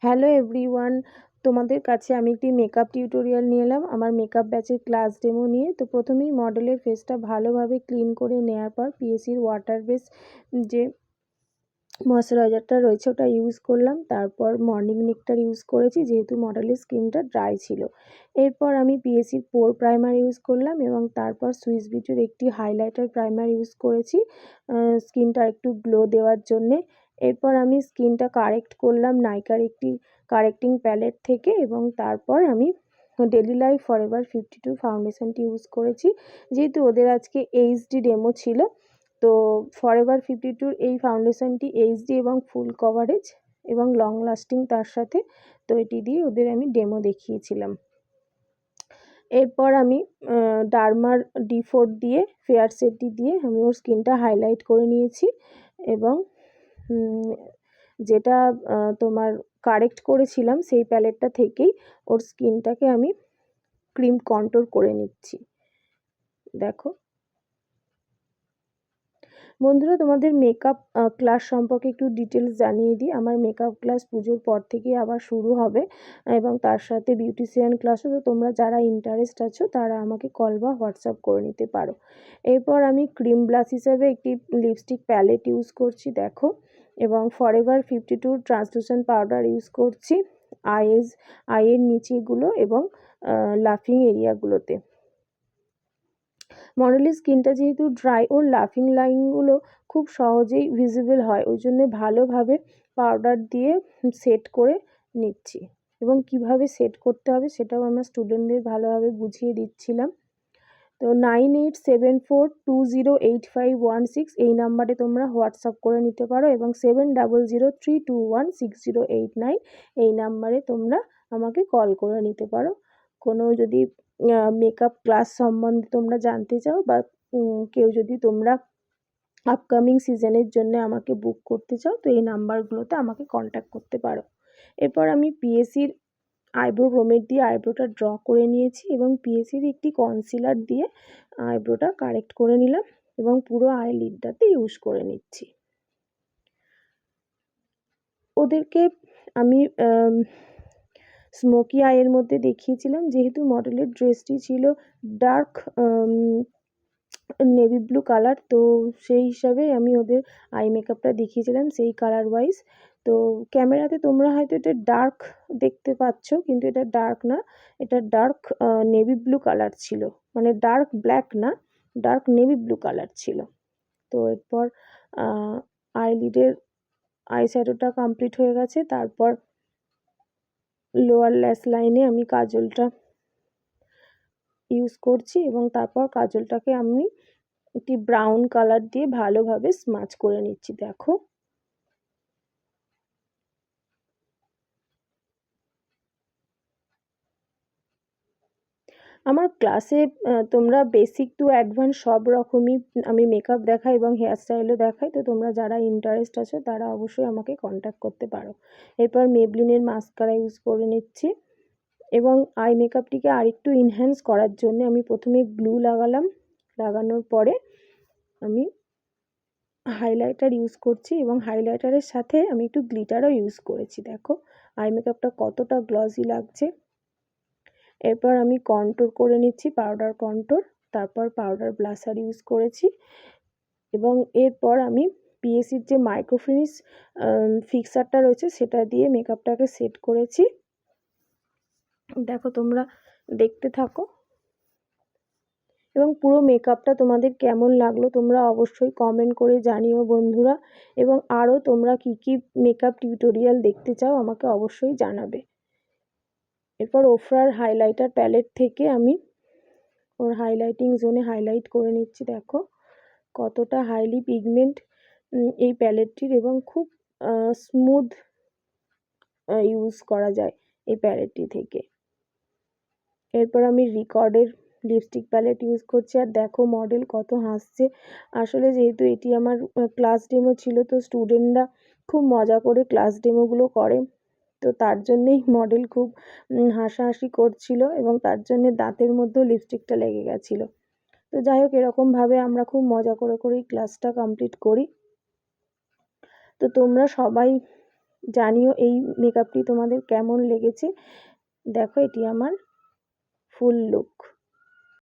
Hello everyone, তোমাদের কাছে আমি একটি মেকআপ টিউটোরিয়াল নিয়ে এলাম আমার মেকআপ ব্যাচের ক্লাস ডেমো নিয়ে। তো প্রথমেই মডেলের ফেসটা ভালোভাবে ক্লিন করে নেওয়ার পর পিএসির ওয়াটার বেস যে ময়শ্চারাইজারটা রয়েছে ওটা ইউজ করলাম। তারপর মর্নিং নেকটার ইউজ করেছি যেহেতু মডেলের স্কিনটা ড্রাই ছিল। এরপর আমি পিএসির পোর প্রাইমার ইউজ করলাম এবং তারপর সুইস বিউটির একটি হাইলাইটার প্রাইমার ইউজ করেছি স্কিনটা একটু গ্লো দেওয়ার জন্যে। এরপর আমি স্কিনটা কারেক্ট করলাম নাইকার একটি কারেক্টিং প্যালেট থেকে এবং তারপর আমি ডেলি লাইফ ফরএভার 52 ফাউন্ডেশনটি ইউজ করেছি যেহেতু ওদের আজকে এইচডি ডেমো ছিল। তো ফরএভার 52 এই ফাউন্ডেশনটি এইচডি এবং ফুল কভারেজ এবং লং লাস্টিং তার সাথে। তো এটি দিয়ে ওদের আমি ডেমো দেখিয়েছিলাম। এরপর আমি ডার্মার D4 দিয়ে ফেয়ার সেটটি দিয়ে আমি ওর স্কিনটা হাইলাইট করে নিয়েছি এবং যেটা তোমার কারেক্ট করেছিলাম সেই প্যালেটটা থেকেই ওর স্কিনটাকে আমি ক্রিম কন্ট্রোল করে নিচ্ছি। দেখো বন্ধুরা, তোমাদের মেকআপ ক্লাস সম্পর্কে একটু ডিটেলস জানিয়ে দিই। আমার মেকআপ ক্লাস পুজোর পর থেকেই আবার শুরু হবে এবং তার সাথে বিউটিশিয়ান ক্লাসও। তো তোমরা যারা ইন্টারেস্ট আছো তারা আমাকে কল বা হোয়াটসঅ্যাপ করে নিতে পারো। এরপর আমি ক্রিম ব্লাশ হিসাবে একটি লিপস্টিক প্যালেট ইউজ করছি দেখো, এবং ফরএভার 52 ট্রান্সলুসেন্ট পাউডার ইউজ করছি আইয়ের নিচেগুলো এবং লাফিং এরিয়াগুলোতে। মডেলের স্কিনটা যেহেতু ড্রাই ওর লাফিং লাইনগুলো খুব সহজেই ভিজিবল হয়, ওই জন্য ভালোভাবে পাউডার দিয়ে সেট করে নিচ্ছি এবং কিভাবে সেট করতে হবে সেটাও আমার স্টুডেন্টদের ভালোভাবে বুঝিয়ে দিচ্ছিলাম। তো 9874208516 এই নাম্বারে তোমরা হোয়াটসঅ্যাপ করে নিতে পারো এবং 7003216089 এই নাম্বারে তোমরা আমাকে কল করে নিতে পারো। কোনো যদি মেকআপ ক্লাস সম্বন্ধে তোমরা জানতে চাও বা কেউ যদি তোমরা আপকামিং সিজনের জন্য আমাকে বুক করতে চাও তো এই নাম্বারগুলোতে আমাকে কন্ট্যাক্ট করতে পারো। এরপর আমি পিএসির আইব্রো পোমেড দিয়ে আইব্রোটা ড্র করে নিয়েছি এবং পিএসির একটি কনসিলার দিয়ে আইব্রোটা কারেক্ট করে নিলাম এবং পুরো আইলিডটাতে ইউজ করে নিচ্ছি। ওদেরকে আমি স্মোকি আইয়ের মধ্যে দেখিয়েছিলাম যেহেতু মডেলের ড্রেসটি ছিল ডার্ক নেভি ব্লু কালার, তো সেই হিসাবে আমি ওদের আই মেকআপটা দেখিয়েছিলাম সেই কালার ওয়াইজ। তো ক্যামেরাতে তোমরা হয়তো এটা ডার্ক দেখতে পাচ্ছ কিন্তু এটা ডার্ক না, এটা ডার্ক নেভি ব্লু কালার ছিল, মানে ডার্ক ব্ল্যাক না, ডার্ক নেভি ব্লু কালার ছিল। তো এরপর আইলিডের আই শ্যাডোটা কমপ্লিট হয়ে গেছে। তারপর লোয়ার ল্যাশ লাইনে আমি কাজলটা ইউজ করছি এবং তারপর কাজলটাকে আমি একটি ব্রাউন কালার দিয়ে ভালোভাবে স্মাচ করে নিচ্ছি দেখো। আমার ক্লাসে তোমরা বেসিক টু অ্যাডভান্স সব রকমই আমি মেকআপ দেখাই এবং হেয়ারস্টাইলও দেখাই। তো তোমরা যারা ইন্টারেস্ট আছো তারা অবশ্যই আমাকে কন্ট্যাক্ট করতে পারো। এরপর মেবলিনের মাস্কারা ইউজ করে নিচ্ছি এবং আই মেকআপটিকে আরেকটু ইনহ্যান্স করার জন্য আমি প্রথমে গ্লু লাগালাম, লাগানোর পরে আমি হাইলাইটার ইউজ করছি এবং হাইলাইটারের সাথে আমি একটু গ্লিটারও ইউজ করেছি। দেখো আই মেকআপটা কতটা গ্লসি লাগছে। এরপর আমি কন্ট্যুর করে নিচ্ছি পাউডার কন্ট্যুর, তারপর পাউডার ব্লাশার ইউজ করেছি এবং এরপর আমি পিএসির যে মাইক্রোফিনিশ ফিক্সারটা রয়েছে সেটা দিয়ে মেকআপটাকে সেট করেছি। দেখো তোমরা দেখতে থাকো এবং পুরো মেকআপটা তোমাদের কেমন লাগলো তোমরা অবশ্যই কমেন্ট করে জানিও বন্ধুরা, এবং আরও তোমরা কি কি মেকআপ টিউটোরিয়াল দেখতে চাও আমাকে অবশ্যই জানাবে। এরপর ওফরার হাইলাইটার প্যালেট থেকে আমি ওর হাইলাইটিং জোনে হাইলাইট করে নিচ্ছি। দেখো কতটা হাইলি পিগমেন্ট এই প্যালেটটির এবং খুব স্মুথ ইউজ করা যায় এই প্যালেটটি থেকে। এরপর আমি রিকর্ডের লিপস্টিক প্যালেট ইউজ করছি আর দেখো মডেল কত হাসছে। আসলে যেহেতু এটি আমার ক্লাস ডেমো ছিল তো স্টুডেন্টরা খুব মজা করে ক্লাস ডেমোগুলো করে, তো তার জন্যেই মডেল খুব হাসাহাসি করছিল এবং তার জন্যে দাঁতের মধ্যেও লিপস্টিকটা লেগে গেছিলো। তো যাই হোক এরকমভাবে আমরা খুব মজা করে করেই ক্লাসটা কমপ্লিট করি। তো তোমরা সবাই জানিও এই মেকআপটি তোমাদের কেমন লেগেছে। দেখো এটি আমার ফুল লুক।